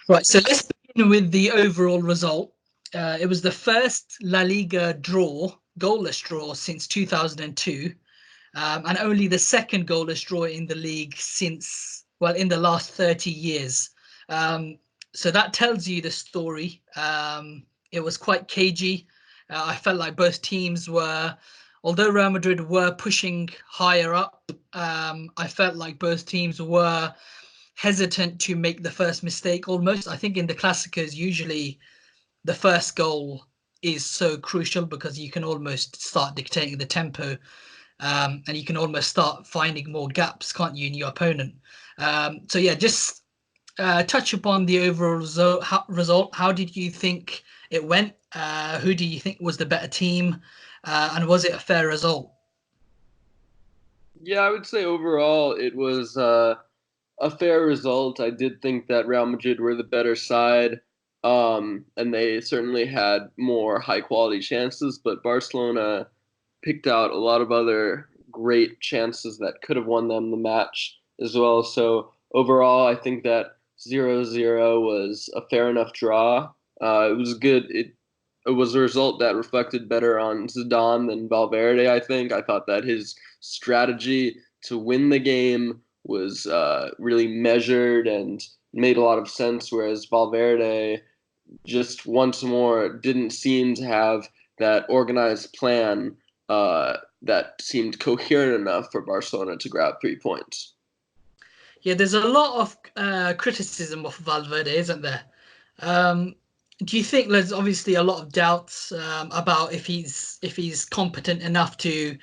Right, so let's begin with the overall result. It was the first La Liga draw, goalless draw, since 2002, and only the second goalless draw in the league since, well, in the last 30 years. So that tells you the story. It was quite cagey. I felt like both teams were, although Real Madrid were pushing higher up, I felt like both teams were hesitant to make the first mistake almost. I think in the Clásicos, usually the first goal is so crucial because you can almost start dictating the tempo, and you can almost start finding more gaps, can't you, in your opponent? So yeah, just touch upon the overall result. How did you think it went? Who do you think was the better team? And was it a fair result? Yeah, I would say overall it was a fair result. I did think that Real Madrid were the better side, and they certainly had more high quality chances, but Barcelona picked out a lot of other great chances that could have won them the match as well. So overall, I think that 0-0 was a fair enough draw. It was good. It was a result that reflected better on Zidane than Valverde, I think. I thought that his strategy to win the game was really measured and made a lot of sense, whereas Valverde just once more didn't seem to have that organized plan that seemed coherent enough for Barcelona to grab 3 points. Yeah, there's a lot of criticism of Valverde, isn't there? Um, do you think there's obviously a lot of doubts about if he's competent enough to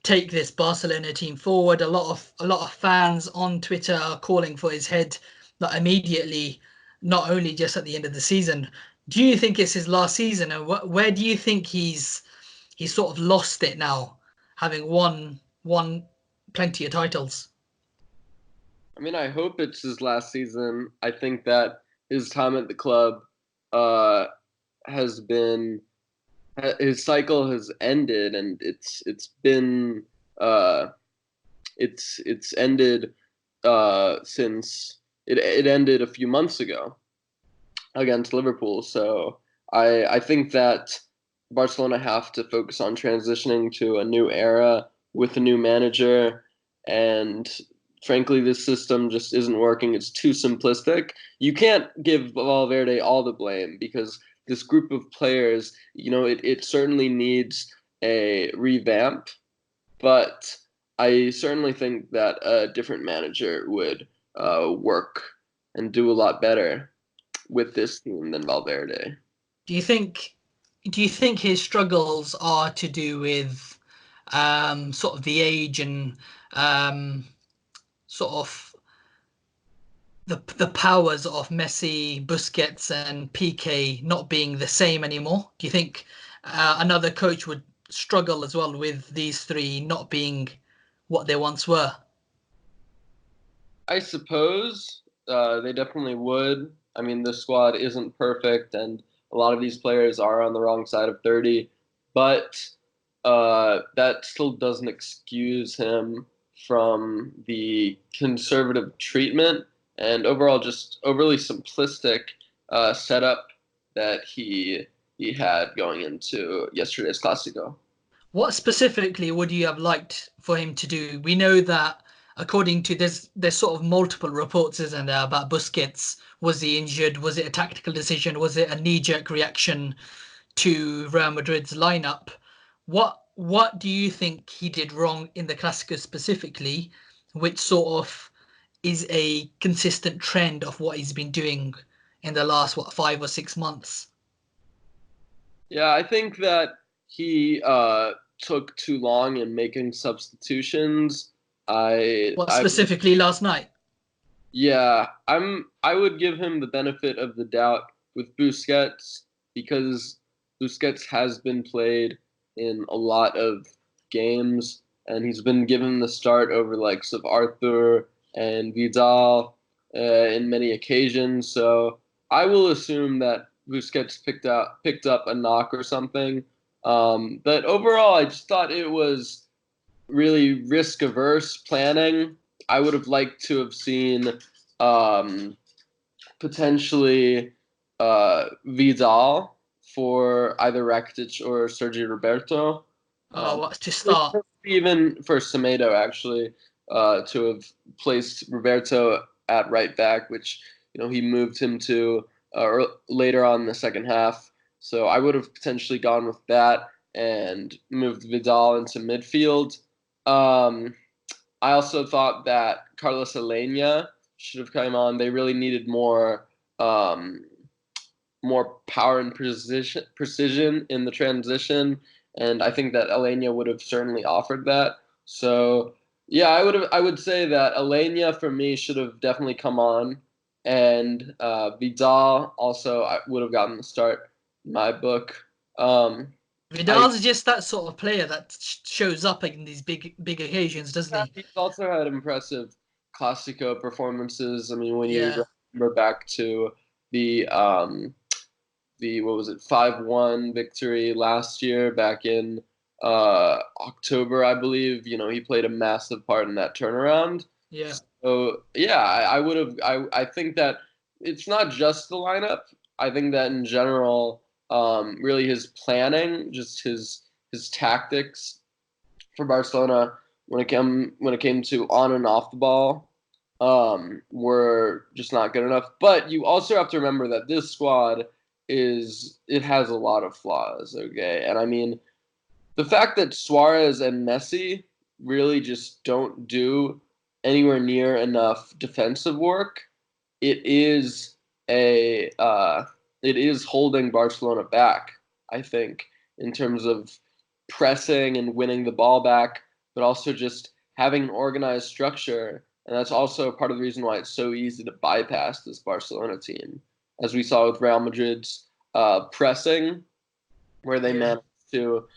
take this Barcelona team forward? A lot of fans on Twitter are calling for his head, like immediately, not only just at the end of the season. Do you think it's his last season, and where do you think he's sort of lost it now, having won plenty of titles? I mean, I hope it's his last season. I think that his time at the club uh, has been his cycle has ended, and it's been uh, it's ended since it ended a few months ago against Liverpool. So I think that Barcelona have to focus on transitioning to a new era with a new manager, and frankly, this system just isn't working. It's too simplistic. You can't give Valverde all the blame because this group of players, it certainly needs a revamp, but I certainly think that a different manager would work and do a lot better with this team than Valverde. Do you think do you think his struggles are to do with sort of the age and um, sort of the powers of Messi, Busquets, and PK not being the same anymore? Do you think another coach would struggle as well with these three not being what they once were? I suppose they definitely would. I mean, the squad isn't perfect, and a lot of these players are on the wrong side of 30, but that still doesn't excuse him from the conservative treatment and overall just overly simplistic setup that he had going into yesterday's Clasico. What specifically would you have liked for him to do? We know that according to there's sort of multiple reports, isn't there, about Busquets. Was he injured? Was it a tactical decision? Was it a knee-jerk reaction to Real Madrid's lineup? What do you think he did wrong in the Clasico specifically, which sort of is a consistent trend of what he's been doing in the last 5 or 6 months? Yeah, I think that he took too long in making substitutions. I What I specifically last night? Yeah, I would give him the benefit of the doubt with Busquets because Busquets has been played in a lot of games and he's been given the start over likes of Arthur and Vidal in many occasions. So I will assume that Busquets picked up a knock or something. But overall, I just thought it was really risk averse planning. I would have liked to have seen um, potentially Vidal for either Rakitic or Sergio Roberto. What's to start? Even for Semedo, actually, to have placed Roberto at right back, which he moved him to later on in the second half. So I would have potentially gone with that and moved Vidal into midfield. I also thought that Carlos Alenia should have come on. They really needed um, more power and precision in the transition, and I think that Alenia would have certainly offered that. So yeah, I would say that Alenia for me should have definitely come on, and Vidal also I would have gotten the start in my book. Vidal's just that sort of player that shows up in these big occasions, doesn't he? He's also had impressive Clasico performances. I mean, when Yeah. you remember back to the what was it 5-1 victory last year back in October, I believe. He played a massive part in that turnaround. Yeah. So yeah, I would have. I think that it's not just the lineup. I think that in general, really his planning, just his tactics for Barcelona when it came to on and off the ball, were just not good enough. But you also have to remember that this squad it has a lot of flaws. Okay, and I mean the fact that Suarez and Messi really just don't do anywhere near enough defensive work. It is it is holding Barcelona back, I think, in terms of pressing and winning the ball back, but also just having an organized structure. And that's also part of the reason why it's so easy to bypass this Barcelona team, as we saw with Real Madrid's pressing, where they managed to,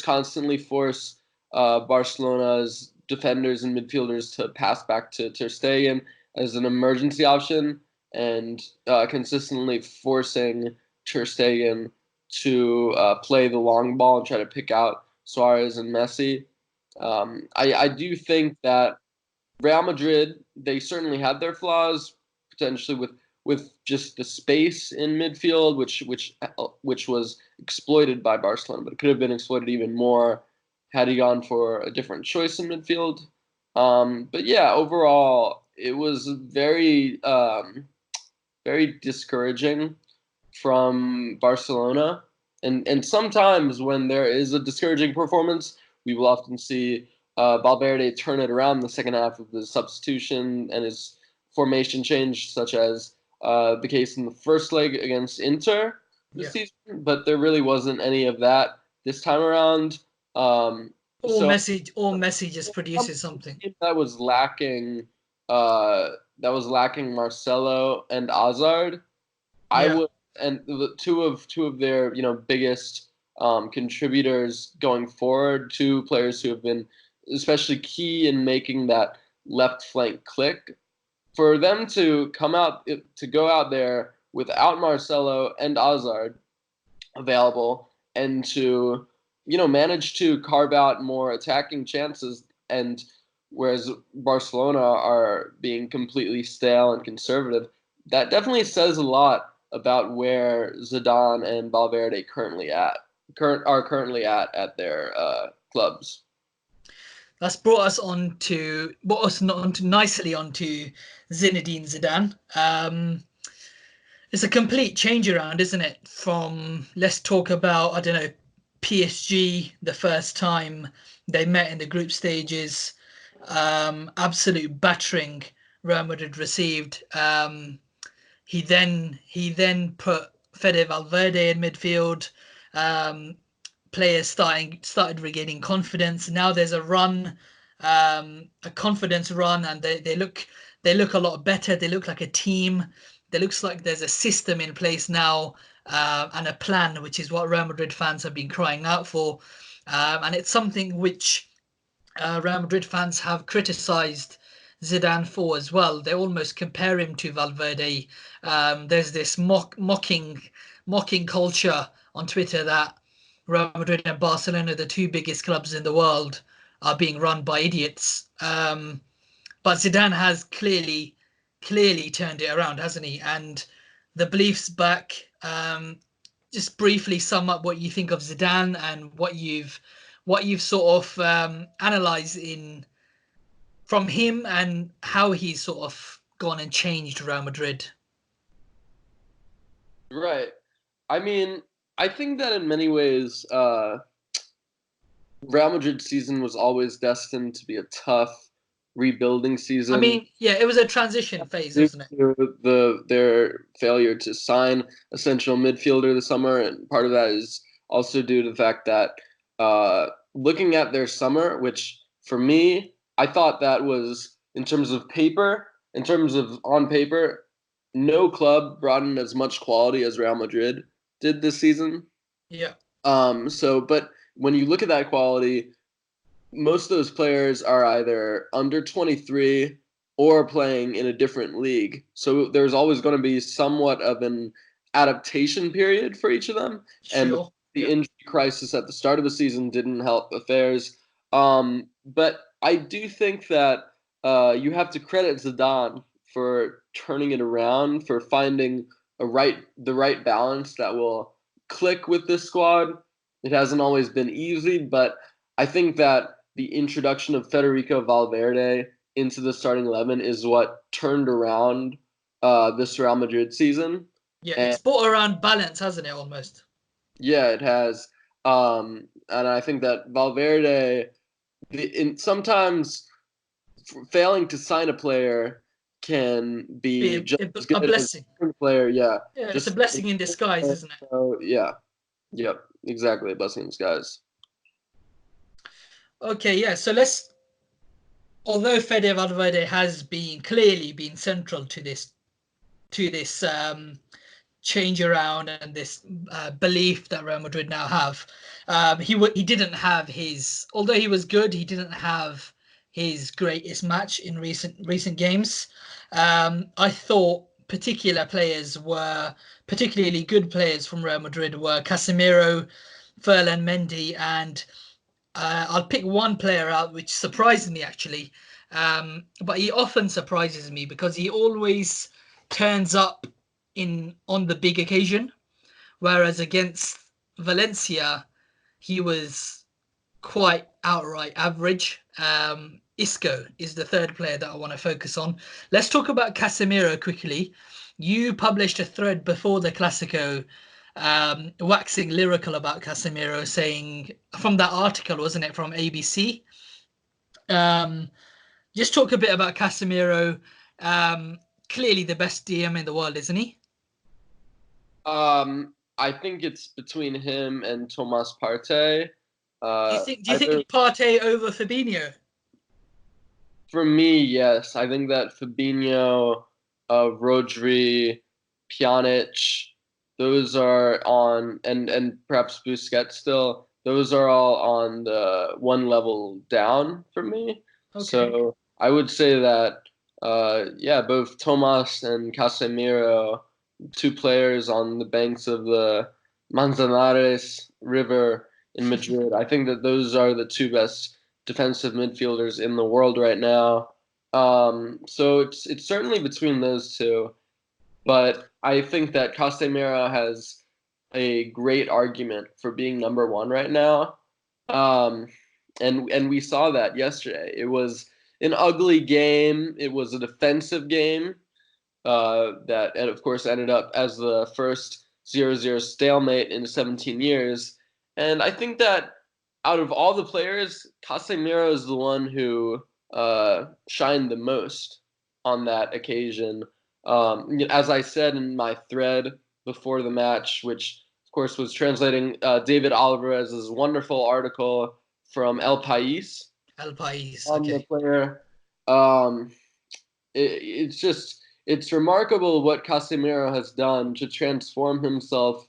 constantly force Barcelona's defenders and midfielders to pass back to Ter Stegen as an emergency option, and consistently forcing Ter Stegen to play the long ball and try to pick out Suarez and Messi. I do think that Real Madrid, they certainly had their flaws, potentially with just the space in midfield, which was exploited by Barcelona, but it could have been exploited even more had he gone for a different choice in midfield. But yeah, overall, it was very discouraging from Barcelona. And sometimes when there is a discouraging performance, we will often see Valverde turn it around the second half of the substitution and his formation change, such as the case in the first leg against Inter this season. But there really wasn't any of that this time around. Messi just produces something that was lacking. That was lacking Marcelo and Hazard. I would, and the two of their biggest contributors going forward, two players who have been especially key in making that left flank click. For them to go out there without Marcelo and Hazard available, and to manage to carve out more attacking chances, and whereas Barcelona are being completely stale and conservative, that definitely says a lot about where Zidane and Valverde are currently at their clubs. That's brought us nicely onto Zinedine Zidane. It's a complete change around, isn't it? From, let's talk about, I don't know, PSG, the first time they met in the group stages, absolute battering Real Madrid received. He then put Fede Valverde in midfield. Players started regaining confidence. Now there's a run, a confidence run, and they look a lot better. They look like a team. It looks like there's a system in place now, and a plan, which is what Real Madrid fans have been crying out for. And it's something which Real Madrid fans have criticised Zidane for as well. They almost compare him to Valverde. There's this mocking culture on Twitter that Real Madrid and Barcelona, the two biggest clubs in the world, are being run by idiots. But Zidane has clearly clearly turned it around, hasn't he? And the belief's back. Just briefly sum up what you think of Zidane and what you've sort of analysed in from him and how he's sort of gone and changed Real Madrid. Right. I mean, I think that in many ways, Real Madrid season was always destined to be a tough rebuilding season. I mean, yeah, it was a transition phase, Due wasn't it? to their failure to sign a central midfielder this summer, and part of that is also due to the fact that looking at their summer, which for me, I thought that was in terms of on paper, no club brought in as much quality as Real Madrid did this season. Yeah. But when you look at that quality, most of those players are either under 23 or playing in a different league. So there's always going to be somewhat of an adaptation period for each of them. And Sure. the Yeah. injury crisis at the start of the season didn't help affairs. But I do think that you have to credit Zidane for turning it around, for finding the right balance that will click with this squad. It hasn't always been easy, but I think that the introduction of Federico Valverde into the starting 11 is what turned around this Real Madrid season. Yeah, And it's brought around balance, hasn't it, almost? yeah, it has. And I think that Valverde, sometimes failing to sign a player can Be be just as a good as blessing. a player. Yeah, Yeah, it's a just blessing in disguise, isn't it? so yeah, yep, exactly, a blessing in disguise. Okay, yeah. So let's. Although Fede Valverde has clearly been central to this change around and this belief that Real Madrid now have. He didn't have his, although he was good, he didn't have his greatest match in recent games. I thought particularly good players from Real Madrid were Casemiro, Ferland Mendy, and I'll pick one player out which surprised me actually. But he often surprises me because he always turns up in on the big occasion, whereas against Valencia he was quite outright average. Isco is the third player that I want to focus on. Let's talk about Casemiro quickly. You published a thread before the Clasico, waxing lyrical about Casemiro, saying from that article, wasn't it, from ABC? Um, just talk a bit about Casemiro. Clearly the best DM in the world, isn't he? I think it's between him and Thomas Partey. Do you Either think Partey over Fabinho? for me, yes. I think that Fabinho, Rodri, Pjanic, those are on, and perhaps Busquets still. Those are all on the one level down for me. Okay. So I would say that, yeah, both Tomas and Casemiro, two players on the banks of the Manzanares River in Madrid. I think that those are the two best defensive midfielders in the world right now. So it's certainly between those two, but I think that Casemiro has a great argument for being number one right now. Um, and we saw that yesterday. It was an ugly game. It was a defensive game that, and of course, ended up as the first 0-0 stalemate in 17 years. And I think that out of all the players, Casemiro is the one who shined the most on that occasion. As I said in my thread before the match, which of course was translating David Alvarez's wonderful article from El País El País. on the Okay. player. Um, it's remarkable what Casemiro has done to transform himself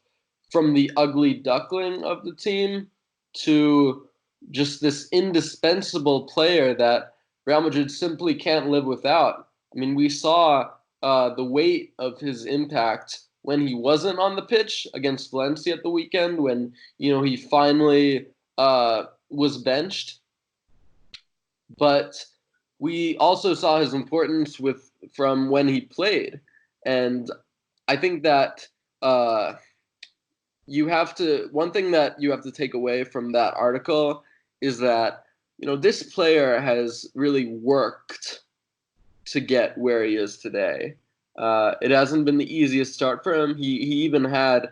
from the ugly duckling of the team to just this indispensable player that Real Madrid simply can't live without. I mean, we saw the weight of his impact when he wasn't on the pitch against Valencia at the weekend, when he finally was benched. But we also saw his importance with from when he played. And I think that one thing that you have to take away from that article is that, this player has really worked to get where he is today. It hasn't been the easiest start for him. He even had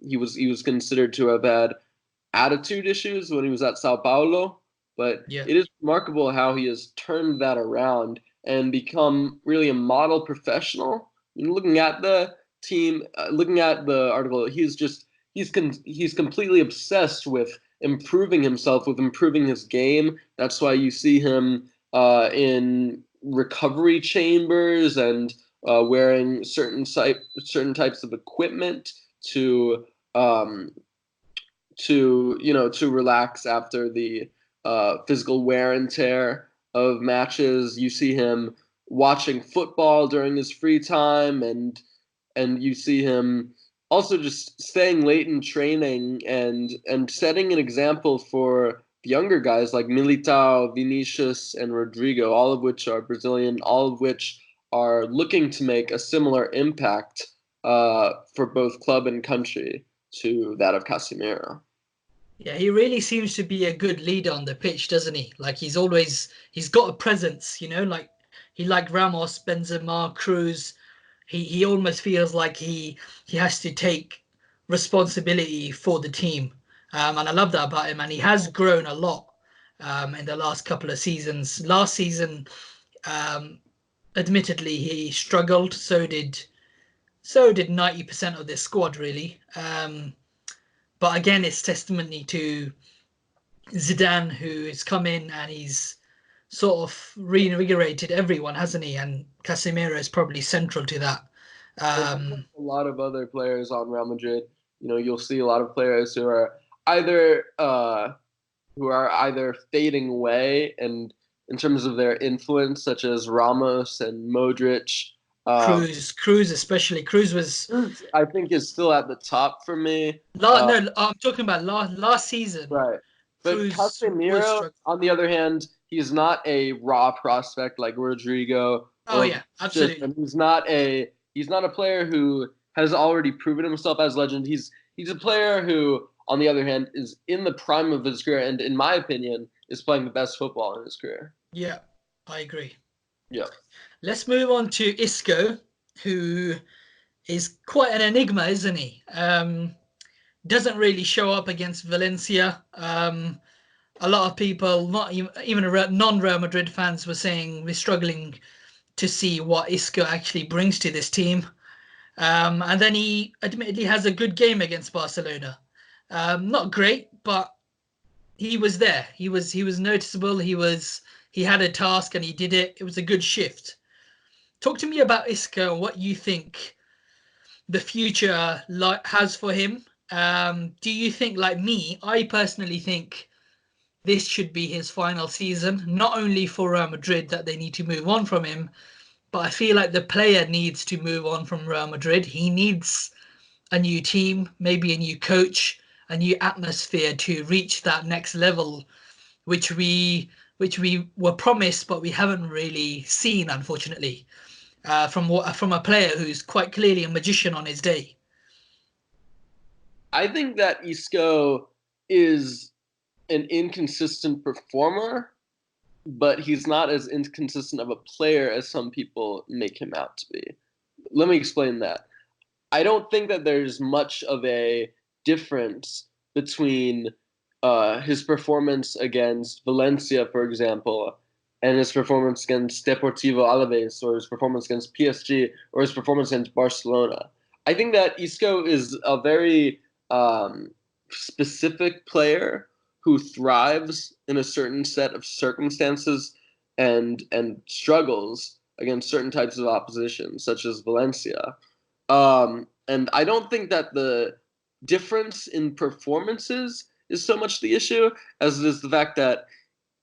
he was considered to have had attitude issues when he was at Sao Paulo, but it is remarkable how he has turned that around and become really a model professional. Looking at the team, looking at the article, he's completely obsessed with improving himself, with improving his game. That's why you see him in recovery chambers and wearing certain types of equipment to relax after the physical wear and tear of matches. You see him watching football during his free time, and you see him also just staying late in training and setting an example for the younger guys like Militao, Vinicius, and Rodrigo, all of which are Brazilian, all of which are looking to make a similar impact for both club and country to that of Casemiro. Yeah, he really seems to be a good leader on the pitch, doesn't he? Like he's got a presence, like Ramos, Benzema, Cruz. He almost feels like he has to take responsibility for the team. And I love that about him. And he has grown a lot in the last couple of seasons. Last season, admittedly, he struggled. So did 90% of this squad, really. But again, it's testimony to Zidane, who has come in and he's sort of reinvigorated everyone, hasn't he? And Casemiro is probably central to that. A lot of other players on Real Madrid. You'll see a lot of players who are either fading away, and in terms of their influence, such as Ramos and Modric. Cruz especially. Cruz was, I think, is still at the top for me. No, I'm talking about last season. Right. But Casemiro, on the other hand, he's not a raw prospect like Rodrigo. Oh yeah, absolutely. And he's not a player who has already proven himself as legend. He's a player who, on the other hand, is in the prime of his career, and in my opinion, is playing the best football in his career. Yeah, I agree. Yeah. Let's move on to Isco, who is quite an enigma, isn't he? Doesn't really show up against Valencia. A lot of people, not even non-Real Madrid fans, were saying we're struggling to see what Isco actually brings to this team. And then he admittedly has a good game against Barcelona. Not great, but he was there. He was noticeable. He had a task and he did it. It was a good shift. Talk to me about Isco and what you think the future has for him. Do you think, like me, I personally think this should be his final season, not only for Real Madrid that they need to move on from him, but I feel like the player needs to move on from Real Madrid. He needs a new team, maybe a new coach, a new atmosphere to reach that next level, which we were promised, but we haven't really seen, unfortunately, from a player who's quite clearly a magician on his day. I think that Isco is an inconsistent performer, but he's not as inconsistent of a player as some people make him out to be. Let me explain that. I don't think that there's much of a difference between his performance against Valencia, for example, and his performance against Deportivo Alaves, or his performance against PSG, or his performance against Barcelona. I think that Isco is a very specific player who thrives in a certain set of circumstances and struggles against certain types of opposition, such as Valencia. And I don't think that the difference in performances is so much the issue as it is the fact that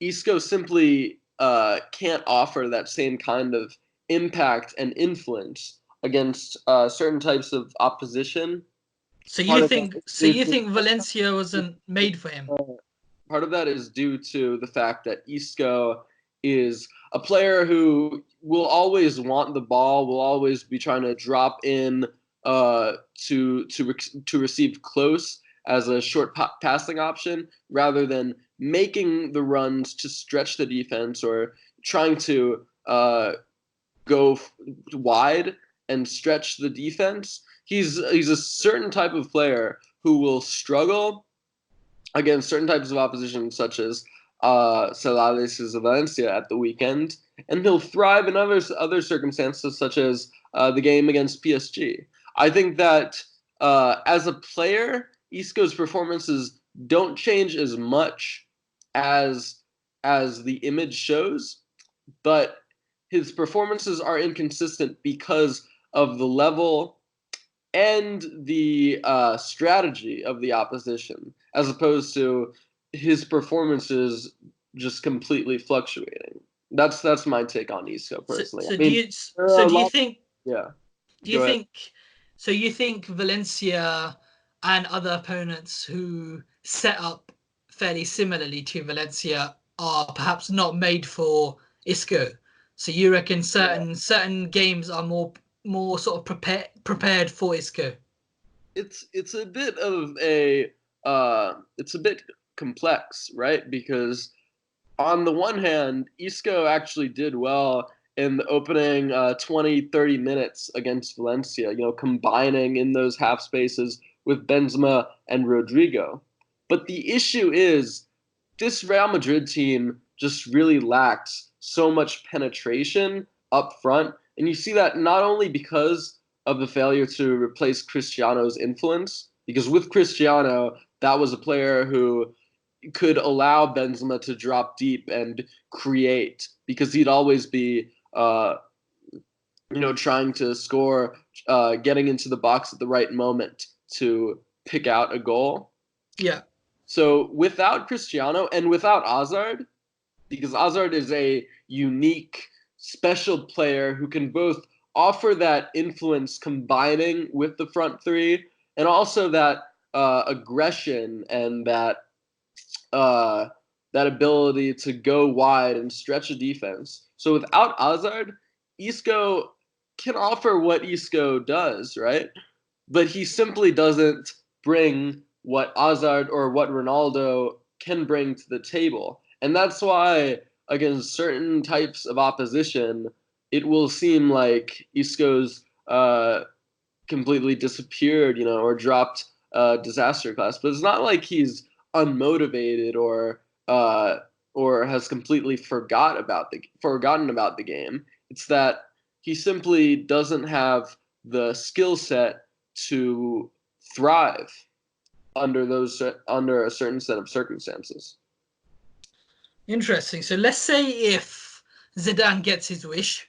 Isco simply can't offer that same kind of impact and influence against certain types of opposition. So you think Valencia wasn't made for him? Part of that is due to the fact that Isco is a player who will always want the ball, will always be trying to drop in to receive close as a short passing option, rather than making the runs to stretch the defense or trying to go wide and stretch the defense. He's a certain type of player who will struggle against certain types of opposition, such as Celades' Valencia at the weekend, and he'll thrive in other circumstances, such as the game against PSG. I think that as a player, Isco's performances don't change as much as the image shows, but his performances are inconsistent because of the level and the strategy of the opposition, as opposed to his performances just completely fluctuating. That's my take on Isco personally. So do you think? Yeah. Do you think? So you think Valencia and other opponents who set up fairly similarly to Valencia are perhaps not made for Isco? So you reckon certain games are more sort of prepared for Isco? It's a bit of it's a bit complex, right? Because on the one hand, Isco actually did well in the opening 20, 30 minutes against Valencia, combining in those half spaces with Benzema and Rodrigo. But the issue is this Real Madrid team just really lacks so much penetration up front. And you see that not only because of the failure to replace Cristiano's influence, because with Cristiano, that was a player who could allow Benzema to drop deep and create, because he'd always be, trying to score, getting into the box at the right moment to pick out a goal. Yeah. So without Cristiano and without Hazard, because Hazard is a unique, special player who can both offer that influence combining with the front three, and also that aggression and that ability to go wide and stretch a defense. So without Hazard, Isco can offer what Isco does, right? But he simply doesn't bring what Hazard or what Ronaldo can bring to the table. And that's why against certain types of opposition, it will seem like Isco's completely disappeared, or dropped disaster class. But it's not like he's unmotivated or has completely forgotten about the game. It's that he simply doesn't have the skill set to thrive under a certain set of circumstances. Interesting. So let's say if Zidane gets his wish,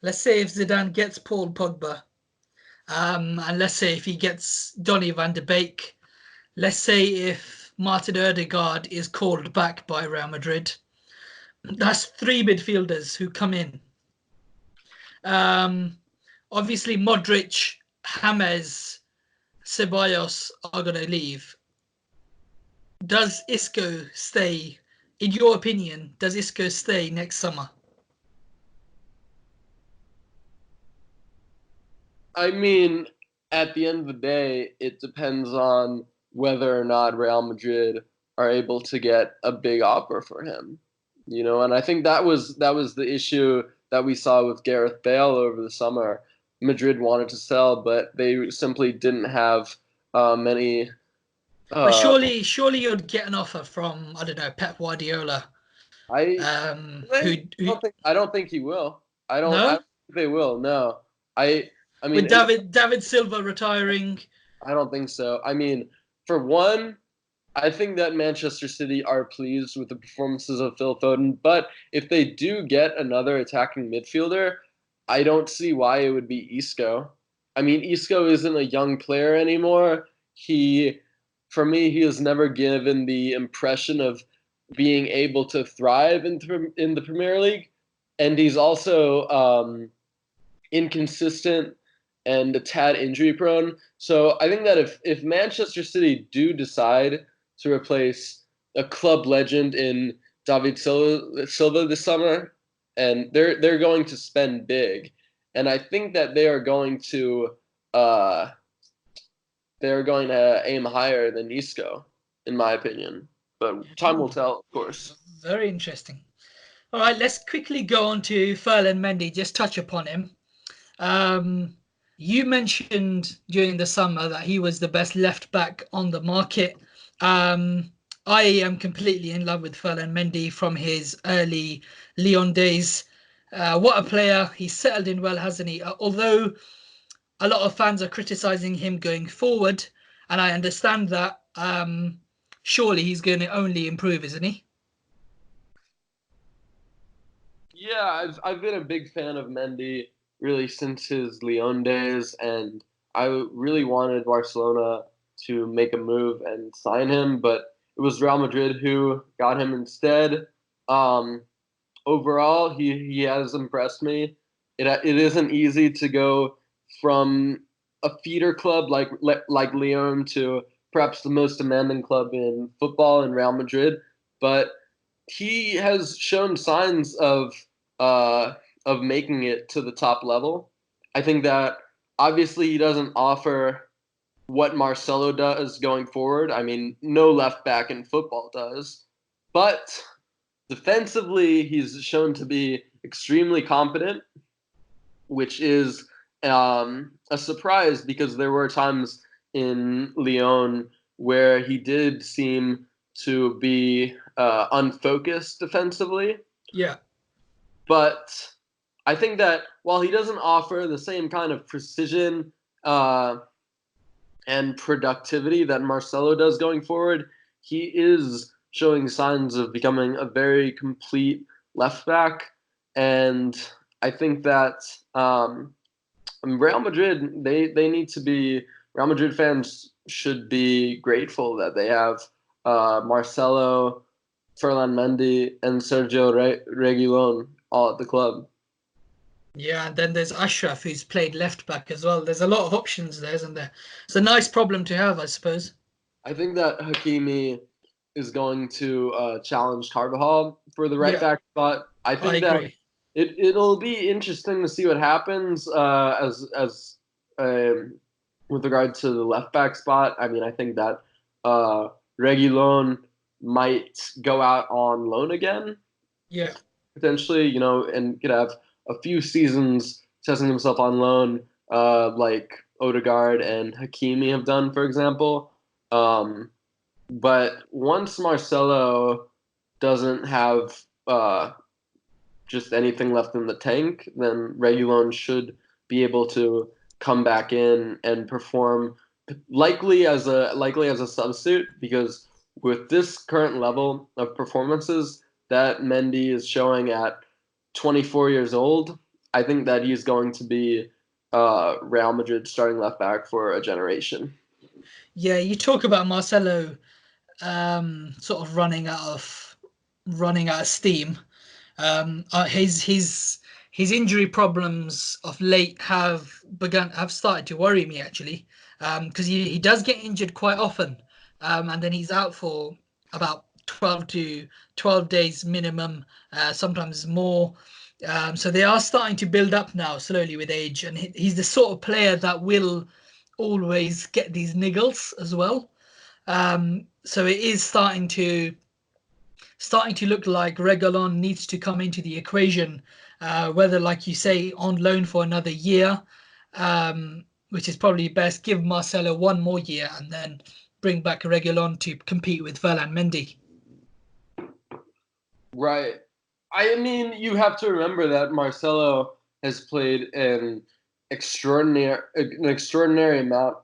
let's say if Zidane gets Paul Pogba, and let's say if he gets Donny van de Beek, let's say if Martin Odegaard is called back by Real Madrid, that's three midfielders who come in. Obviously, Modric, James, Ceballos are going to leave. Does Isco stay? In your opinion, does Isco stay next summer? I mean, at the end of the day, it depends on whether or not Real Madrid are able to get a big offer for him. And I think that was the issue that we saw with Gareth Bale over the summer. Madrid wanted to sell, but they simply didn't have many. But surely you'd get an offer from, I don't know, Pep Guardiola. I don't think he will. I don't think they will. No. I mean, with David Silva retiring, I don't think so. I mean, for one, I think that Manchester City are pleased with the performances of Phil Foden, but if they do get another attacking midfielder, I don't see why it would be Isco. I mean, Isco isn't a young player anymore. For me, he has never given the impression of being able to thrive in the Premier League, and he's also inconsistent and a tad injury prone. So I think that if Manchester City do decide to replace a club legend in David Silva this summer, and they're going to spend big, and I think that uh, they're going to aim higher than Isco, in my opinion. But time will tell, of course. Very interesting. All right, let's quickly go on to Ferland Mendy, just touch upon him. Um, you mentioned during the summer that he was the best left back on the market. I am completely in love with Ferland Mendy from his early Lyon days. What a player. He's settled in well, hasn't he? Although a lot of fans are criticizing him going forward, and I understand that. Surely he's going to only improve, isn't he? Yeah, I've been a big fan of Mendy really since his Lyon days, and I really wanted Barcelona to make a move and sign him, but it was Real Madrid who got him instead. Um, Overall, he has impressed me. It isn't easy to go from a feeder club like Lyon to perhaps the most demanding club in football in Real Madrid, but he has shown signs uh, of making it to the top level. I think that obviously he doesn't offer what Marcelo does going forward. I mean, no left back in football does, but defensively, he's shown to be extremely competent, which is a surprise because there were times in Lyon where he did seem to be unfocused defensively. Yeah. But I think that while he doesn't offer the same kind of precision and productivity that Marcelo does going forward, he is showing signs of becoming a very complete left back. And I think that Real Madrid, they need to be, Real Madrid fans should be grateful that they have Marcelo, Ferland Mendy, and Sergio Reguilon all at the club. Yeah, and then there's Ashraf, who's played left back as well. There's a lot of options there, isn't there? It's a nice problem to have, I suppose. I think that Hakimi is going to challenge Carvajal for the right Yeah, back spot. I I think that agree. it'll be interesting to see what happens as with regard to the left back spot. I mean, I think that Reguilon might go out on loan again, Yeah. potentially, and could have a few seasons testing himself on loan, like Odegaard and Hakimi have done, for example. Um, but once Marcelo doesn't have just anything left in the tank, then Reguilon should be able to come back in and perform likely as a substitute, because with this current level of performances that Mendy is showing at 24 years old, I think that he's going to be Real Madrid starting left back for a generation. Yeah, you talk about Marcelo sort of running out of steam. His injury problems of late have started to worry me actually, because he does get injured quite often, and then he's out for about 12 days minimum, sometimes more. So they are starting to build up now slowly with age, and he's the sort of player that will always get these niggles as well. So it is starting to look like Reguilon needs to come into the equation, whether, like you say, on loan for another year, which is probably best. Give Marcelo one more year and then bring back Reguilon to compete with Ferland Mendy. Right. I mean, you have to remember that Marcelo has played an extraordinary amount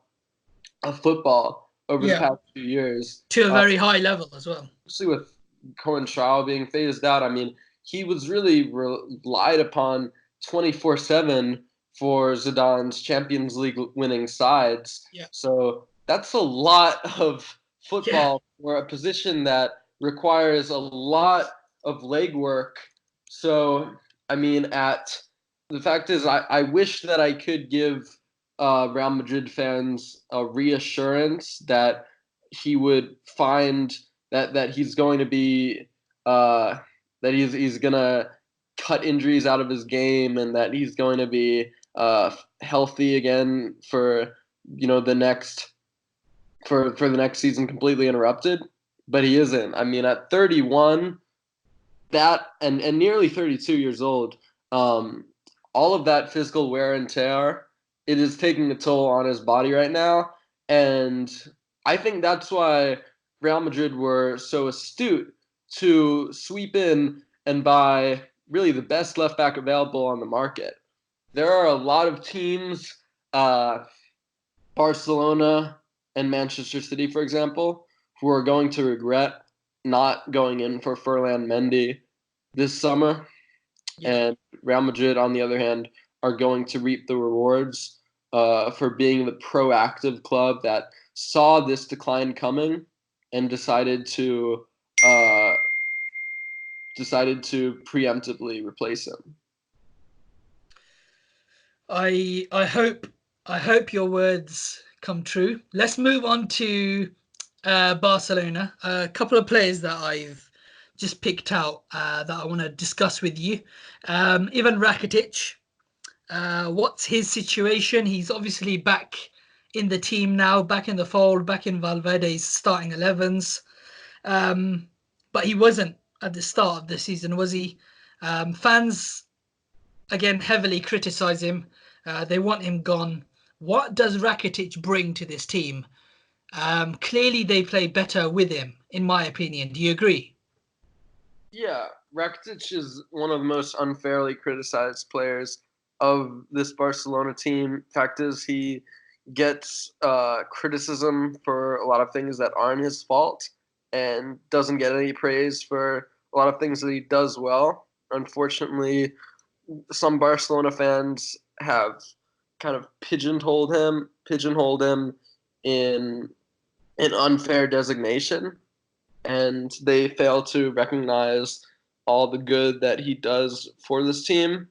of football over the Yeah, past few years, to a very high level as well. especially with Cohen Trial being phased out. I mean, he was really relied upon 24/7 for Zidane's Champions League winning sides. Yeah, So that's a lot of yeah, football for a position that requires a lot of legwork. So, I mean, the fact is, I wish that I could give Real Madrid fans a reassurance that he would find that he's going to be uh, that he's gonna cut injuries out of his game and that he's going to be healthy again for the next for the next season completely interrupted, but he isn't. I mean, at 31, that and nearly 32 years old, all of that physical wear and tear, it is taking a toll on his body right now, and I think that's why Real Madrid were so astute to sweep in and buy really the best left back available on the market. There are a lot of teams, Barcelona and Manchester City, for example, who are going to regret not going in for Ferland Mendy this summer. Yeah. And Real Madrid, on the other hand, are going to reap the rewards for being the proactive club that saw this decline coming and decided to preemptively replace him. I hope your words come true. Let's move on to Barcelona. A couple of players that I've just picked out that I want to discuss with you. Ivan Rakitic. What's his situation? He's obviously back in the team now, back in the fold, back in Valverde's starting 11s. But he wasn't at the start of the season, was he? Fans, again, heavily criticize him. They want him gone. What does Rakitic bring to this team? Clearly, they play better with him, in my opinion. Do you agree? Yeah, Rakitic is one of the most unfairly criticized players of this Barcelona team. Fact is, he gets criticism for a lot of things that aren't his fault and doesn't get any praise for a lot of things that he does well. Unfortunately, some Barcelona fans have kind of pigeonholed him in an unfair designation, and they fail to recognize all the good that he does for this team.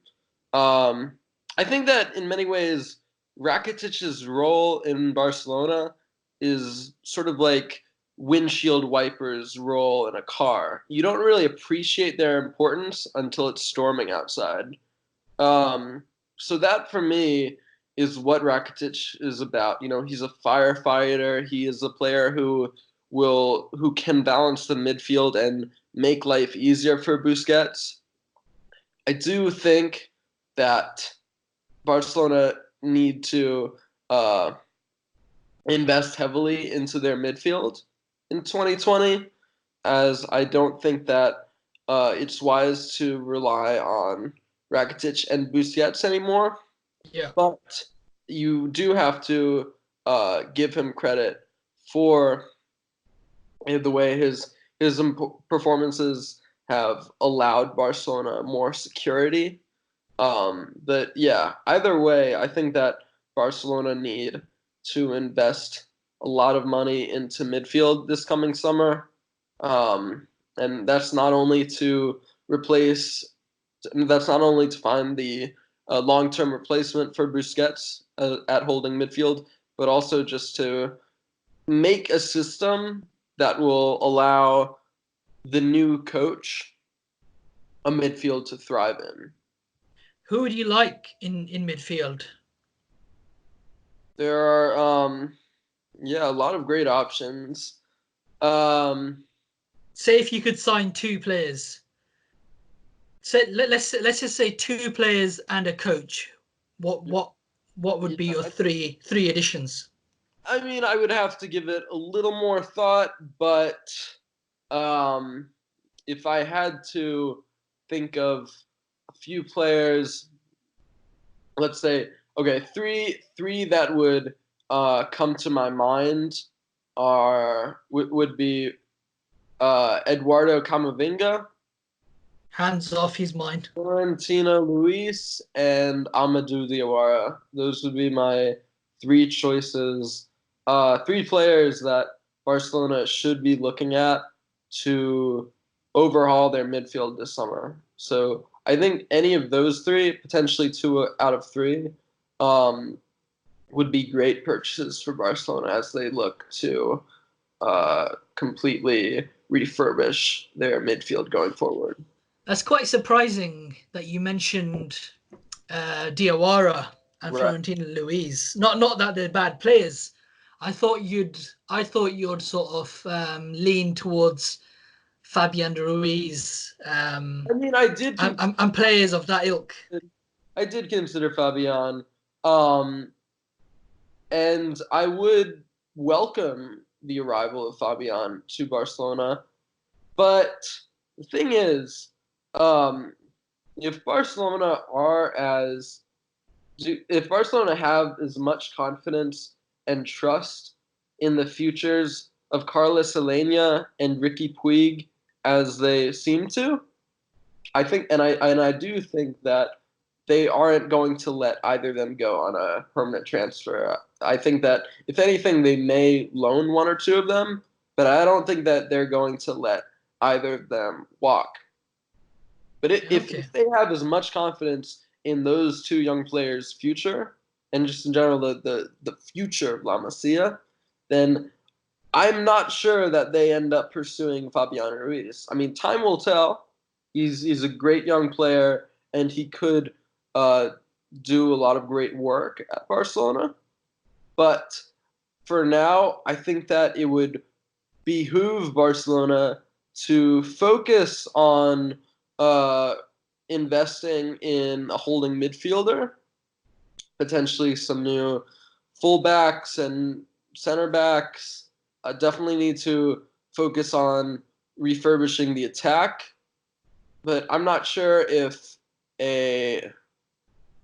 I think that in many ways, Rakitic's role in Barcelona is sort of like windshield wipers' role in a car. You don't really appreciate their importance until it's storming outside. Um, so that for me is what Rakitic is about. He's a firefighter. He is a player who can balance the midfield and make life easier for Busquets. I do think that Barcelona need to invest heavily into their midfield in 2020, as I don't think that it's wise to rely on Rakitic and Busquets anymore. Yeah. But you do have to give him credit for the way his performances have allowed Barcelona more security. But yeah, either way, I think that Barcelona need to invest a lot of money into midfield this coming summer. And that's not only to find the long-term replacement for Busquets at holding midfield, but also just to make a system that will allow the new coach a midfield to thrive in. Who would you like in midfield? There are a lot of great options. Say if you could sign two players. Let's just say two players and a coach. What would be your three additions? I mean, I would have to give it a little more thought, but if I had to think of a few players, let's say, okay, three that would come to my mind would be Eduardo Camavinga, Hands off, he's mine. Florentino Luis, and Amadou Diawara. Those would be my three choices. Three players that Barcelona should be looking at to overhaul their midfield this summer. So I think any of those three, potentially two out of three, would be great purchases for Barcelona as they look to completely refurbish their midfield going forward. That's quite surprising that you mentioned Diawara and Right. Florentino Luis. Not that they're bad players. I thought you'd sort of lean towards Fabian Ruiz I mean, I did and players of that ilk. I did consider Fabian, um, and I would welcome the arrival of Fabian to Barcelona. But the thing is, um, if Barcelona are as if Barcelona have as much confidence and trust in the futures of Carlos Alenia and Ricky Puig as they seem to, I think, and I do think that they aren't going to let either of them go on a permanent transfer. I think that if anything, they may loan one or two of them, but I don't think that they're going to let either of them walk. But Okay. if they have as much confidence in those two young players' future and just in general the future of La Masia, then I'm not sure that they end up pursuing Fabian Ruiz. I mean, time will tell. He's a great young player, and he could uh, do a lot of great work at Barcelona. But for now, I think that it would behoove Barcelona to focus on uh, investing in a holding midfielder, potentially some new fullbacks and center backs. Definitely need to focus on refurbishing the attack, but I'm not sure a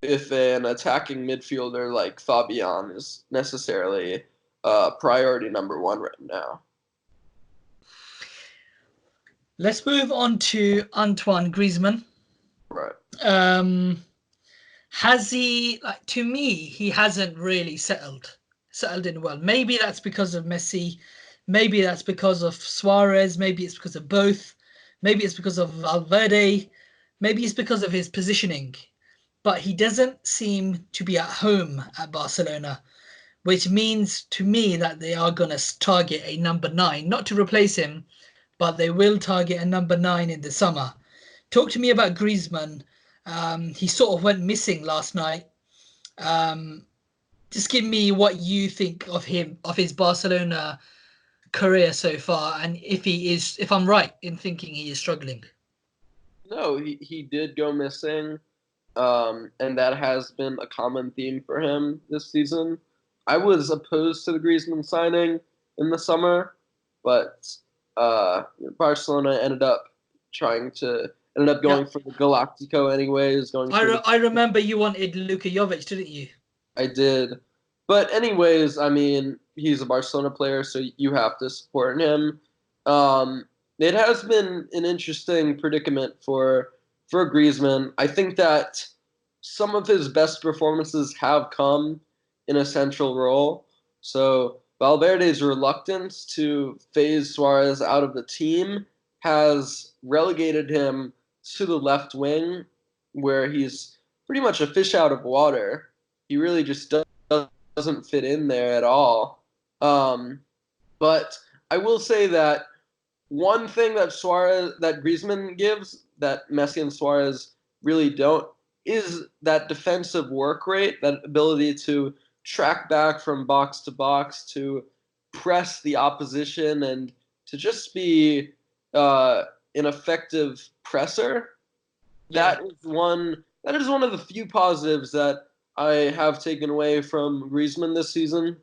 if an attacking midfielder like Fabian is necessarily priority number one right now. Let's move on to Antoine Griezmann. Right. Um, has he, like, to me, he hasn't really settled in well. Maybe that's because of Messi. Maybe that's because of Suarez. Maybe it's because of both. Maybe it's because of Valverde. Maybe it's because of his positioning. But he doesn't seem to be at home at Barcelona, which means to me that they are going to target a number nine, not to replace him, but they will target a number nine in the summer. Talk to me about Griezmann. He sort of went missing last night. Um, just give me what you think of him, of his Barcelona career so far, and if I'm right in thinking he is struggling. No, he did go missing, and that has been a common theme for him this season. I was opposed to the Griezmann signing in the summer, but Barcelona ended up Yeah, going for the Galactico anyways, going for the I remember you wanted Luka Jovic, didn't you? I did. But anyways, I mean, he's a Barcelona player, so you have to support him. Um, it has been an interesting predicament for Griezmann. I think that some of his best performances have come in a central role. So Valverde's reluctance to phase Suarez out of the team has relegated him to the left wing, where he's pretty much a fish out of water. He really just doesn't fit in there at all. Um, but I will say that one thing that Griezmann gives that Messi and Suarez really don't is that defensive work rate, that ability to track back from box to box, to press the opposition, and to just be an effective presser. Yeah. That is one of the few positives that I have taken away from Griezmann this season.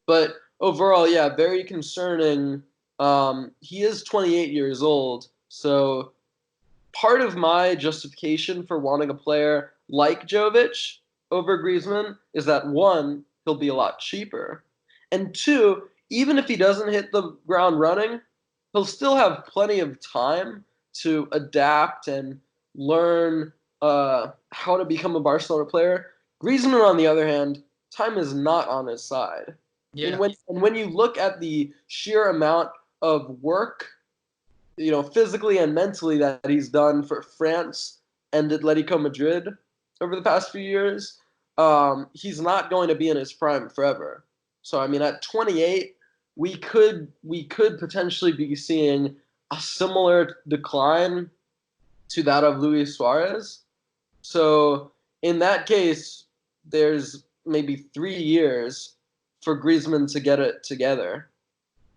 But overall, yeah, very concerning. He is 28 years old, so part of my justification for wanting a player like Jovic over Griezmann is that one, he'll be a lot cheaper, and two, even if he doesn't hit the ground running, he'll still have plenty of time to adapt and learn how to become a Barcelona player. Griezmann, on the other hand, time is not on his side. Yeah. And when you look at the sheer amount of work, physically and mentally that he's done for France and Atletico Madrid over the past few years, he's not going to be in his prime forever. So I mean, at 28, we could potentially be seeing a similar decline to that of Luis Suarez. So in that case, there's maybe 3 years for Griezmann to get it together.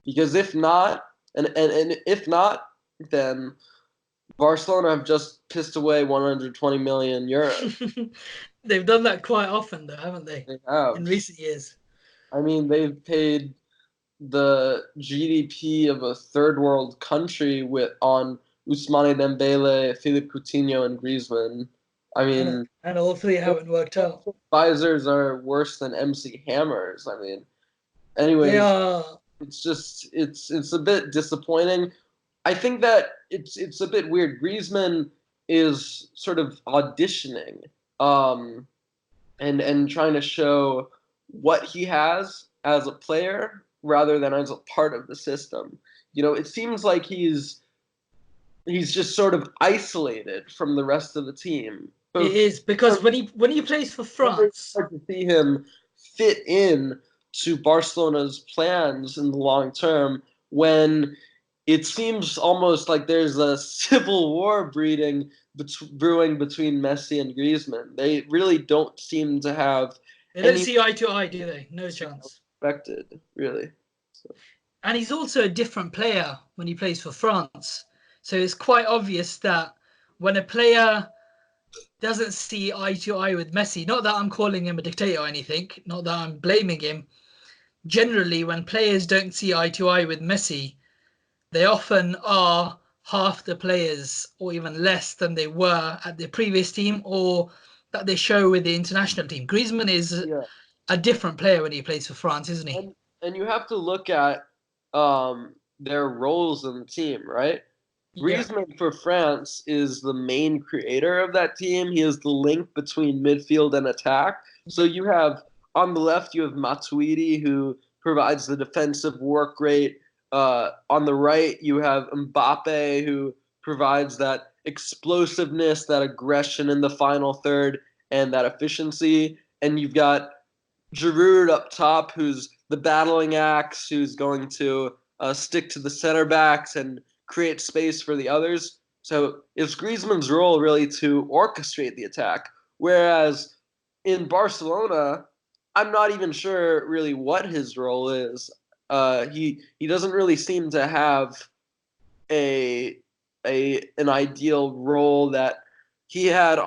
Because if not, and if not, then Barcelona have just pissed away 120 million euros. They've done that quite often, though, haven't they? They have. In recent years. I mean, they've paid the GDP of a third world country on Ousmane Dembele, Philippe Coutinho, and Griezmann. I mean, and all three haven't worked out. advisors are worse than MC Hammers. I mean, They anyways, are. it's a bit disappointing. I think that it's a bit weird. Griezmann is sort of auditioning, and trying to show what he has as a player rather than as a part of the system. It seems like he's just sort of isolated from the rest of the team. It is because when he plays for France, hard to see him fit in to Barcelona's plans in the long term when it seems almost like there's a civil war brewing between Messi and Griezmann. They really don't seem to have they don't see eye to eye, do they? No chance. Expected, really. So. And he's also a different player when he plays for France. So it's quite obvious that when a player doesn't see eye to eye with Messi, not that I'm calling him a dictator or anything, not that I'm blaming him. Generally, when players don't see eye to eye with Messi, they often are half the players or even less than they were at their previous team or that they show with the international team. Griezmann is a different player when he plays for France, isn't he? And you have to look at their roles in the team, right? Griezmann for France is the main creator of that team. He is the link between midfield and attack. So you have, on the left, you have Matuidi, who provides the defensive work rate. On the right, you have Mbappe, who provides that explosiveness, that aggression in the final third, and that efficiency. And you've got Giroud up top, who's the battling axe, who's going to stick to the center backs and create space for the others. So it's Griezmann's role really to orchestrate the attack. Whereas in Barcelona, I'm not even sure really what his role is. He doesn't really seem to have an ideal role that he had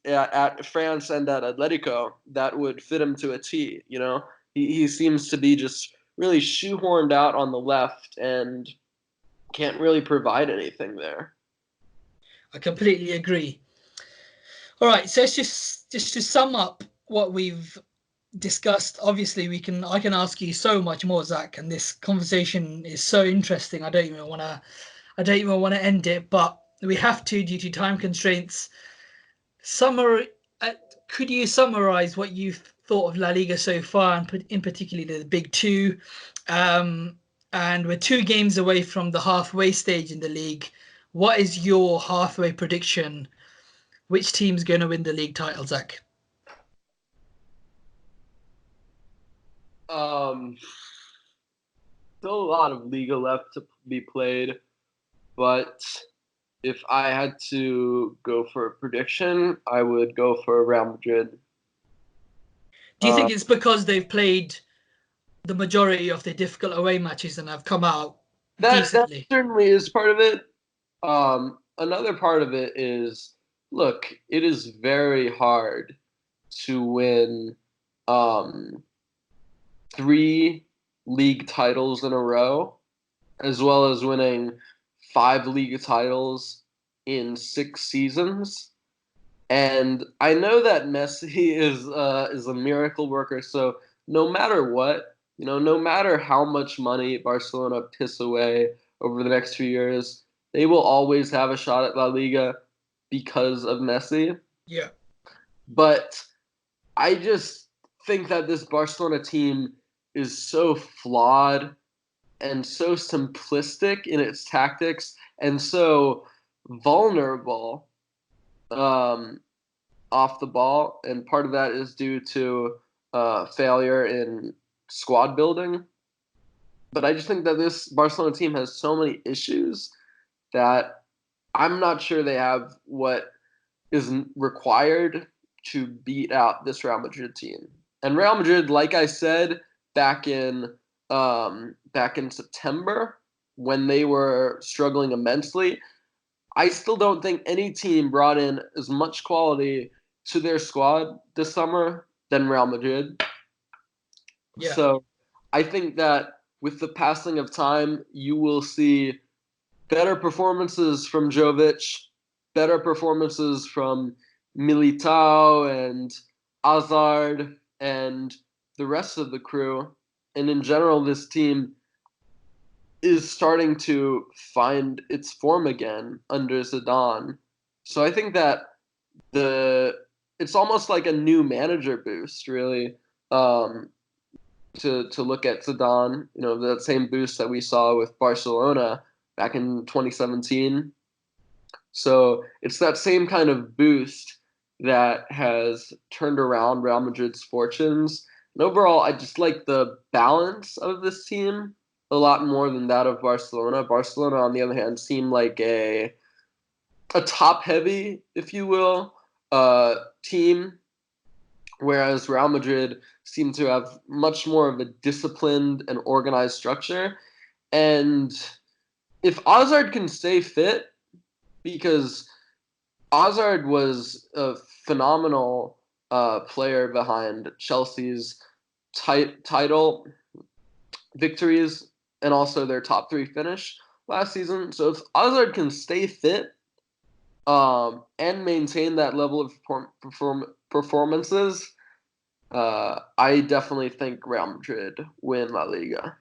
at France and at Atletico that would fit him to a T. He seems to be just really shoehorned out on the left and can't really provide anything there. I completely agree. All right, so it's just to sum up what we've discussed. Obviously, I can ask you so much more, Zach, and this conversation is so interesting. I don't even want to end it, but we have to due to time constraints. Could you summarize what you've thought of La Liga so far, and in particular the big two? And we're 2 games away from the halfway stage in the league. What is your halfway prediction? Which team's going to win the league title, Zach? Still a lot of Liga left to be played, but if I had to go for a prediction, I would go for Real Madrid. Do you think it's because they've played the majority of their difficult away matches and have come out decently? That certainly is part of it. Another part of it is, look, it is very hard to win 3 league titles in a row, as well as winning 5 league titles in 6 seasons. And I know that Messi is a miracle worker, so no matter what, no matter how much money Barcelona piss away over the next few years, they will always have a shot at La Liga because of Messi. Yeah. But I just think that this Barcelona team is so flawed and so simplistic in its tactics and so vulnerable off the ball. And part of that is due to failure in squad building. But I just think that this Barcelona team has so many issues that I'm not sure they have what is required to beat out this Real Madrid team. And Real Madrid, like I said back in September when they were struggling immensely, I still don't think any team brought in as much quality to their squad this summer than Real Madrid. Yeah. So I think that with the passing of time, you will see better performances from Jovic, better performances from Militao and Hazard and the rest of the crew. And in general, this team is starting to find its form again under Zidane. So I think that it's almost like a new manager boost, really, to look at Zidane. That same boost that we saw with Barcelona back in 2017. So it's that same kind of boost that has turned around Real Madrid's fortunes. And overall, I just like the balance of this team a lot more than that of Barcelona. Barcelona, on the other hand, seemed like a top-heavy, if you will, team, whereas Real Madrid seemed to have much more of a disciplined and organized structure. And if Hazard can stay fit, because Hazard was a phenomenal player behind Chelsea's title victories and also their top 3 finish last season. So if Hazard can stay fit and maintain that level of performances, I definitely think Real Madrid win La Liga.